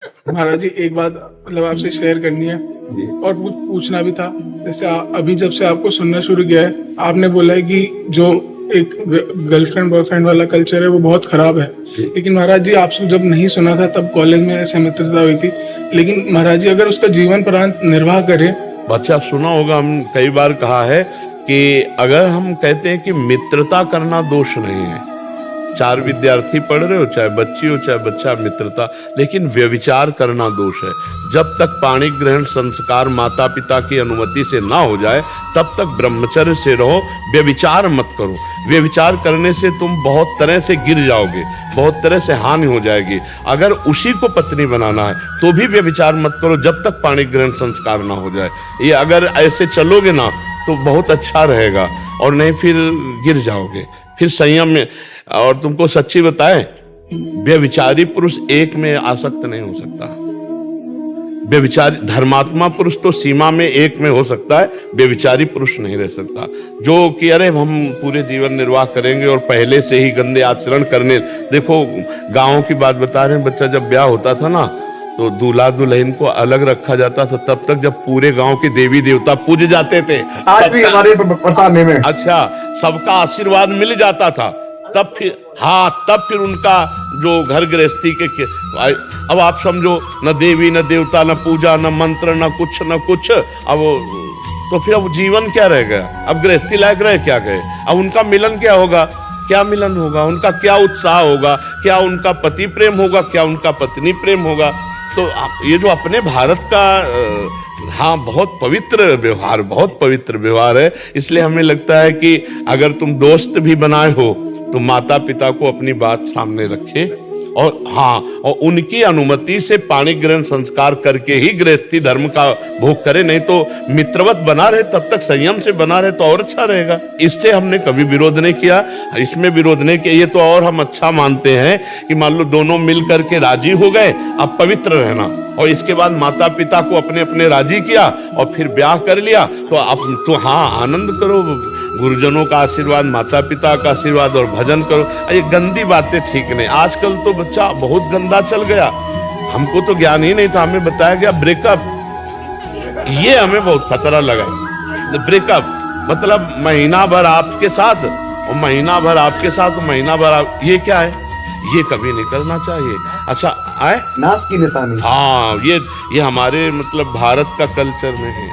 महाराज जी एक बात मतलब आपसे शेयर करनी है और कुछ पूछना भी था। जैसे अभी जब से आपको सुनना शुरू किया है, आपने बोला है कि जो एक गर्लफ्रेंड बॉयफ्रेंड वाला कल्चर है वो बहुत खराब है। लेकिन महाराज जी आपसे जब नहीं सुना था तब कॉलेज में ऐसे मित्रता हुई थी। लेकिन महाराज जी अगर उसका जीवन पर्यंत निर्वाह करे। बच्चा सुना होगा, हम कई बार कहा है कि अगर हम कहते हैं कि मित्रता करना दोष नहीं है, चार विद्यार्थी पढ़ रहे हो, चाहे बच्ची हो चाहे बच्चा, मित्रता, लेकिन व्यभिचार करना दोष है। जब तक पाणी ग्रहण संस्कार माता पिता की अनुमति से ना हो जाए तब तक ब्रह्मचर्य से रहो, व्यभिचार मत करो। व्यभिचार करने से तुम बहुत तरह से गिर जाओगे, बहुत तरह से हानि हो जाएगी। अगर उसी को पत्नी बनाना है तो भी व्यभिचार मत करो जब तक पाणी ग्रहण संस्कार ना हो जाए। ये अगर ऐसे चलोगे ना तो बहुत अच्छा रहेगा, और नहीं फिर गिर जाओगे, फिर संयम में। और तुमको सच्ची बताएं, व्यभिचारी पुरुष एक में आसक्त नहीं हो सकता। व्यभिचारी धर्मात्मा पुरुष तो सीमा में एक में हो सकता है, व्यभिचारी पुरुष नहीं रह सकता। जो कि अरे हम पूरे जीवन निर्वाह करेंगे और पहले से ही गंदे आचरण करने। देखो गाँव की बात बता रहे हैं, बच्चा जब ब्याह होता था ना तो दूल्हा दुल्हन को अलग रखा जाता था तब तक जब पूरे गांव के देवी देवता पूज जाते थे। आज भी हमारे प्रसाद में अच्छा, सबका आशीर्वाद मिल जाता था, तब फिर हाँ, तब फिर उनका जो घर गृहस्थी के अब आप समझो, न देवी न देवता न पूजा न मंत्र न कुछ। अब तो फिर अब जीवन क्या रह गया? अब गृहस्थी लायक रहे क्या गए? अब उनका मिलन क्या होगा? क्या मिलन होगा? उनका क्या उत्साह होगा? क्या उनका पति प्रेम होगा? क्या उनका पत्नी प्रेम होगा? तो ये जो अपने भारत का हाँ बहुत पवित्र व्यवहार है। इसलिए हमें लगता है कि अगर तुम दोस्त भी बनाए हो तो माता पिता को अपनी बात सामने रखे, और हाँ, और उनकी अनुमति से पाणी ग्रहण संस्कार करके ही गृहस्थी धर्म का भोग करे। नहीं तो मित्रवत बना रहे, तब तक संयम से बना रहे तो और अच्छा रहेगा। इससे हमने कभी विरोध नहीं किया, इसमें विरोध नहीं किया। ये तो और हम अच्छा मानते हैं कि मान लो दोनों मिल करके राजी हो गए, अब पवित्र रहना, और इसके बाद माता पिता को अपने अपने राजी किया और फिर ब्याह कर लिया, तो अब तो हाँ आनंद करो, गुरुजनों का आशीर्वाद, माता पिता का आशीर्वाद, और भजन करो। ये गंदी बातें ठीक नहीं। आजकल तो बच्चा बहुत गंदा चल गया, हमको तो ज्ञान ही नहीं था, हमें बताया गया ब्रेकअप। ये हमें बहुत खतरा लगा। ब्रेकअप मतलब महीना भर आपके साथ और महीना भर आपके साथ और महीना भर आप, ये क्या है? ये कभी नहीं करना चाहिए। अच्छा आए, नाश की निशानी। हाँ, ये हमारे मतलब भारत का कल्चर में है।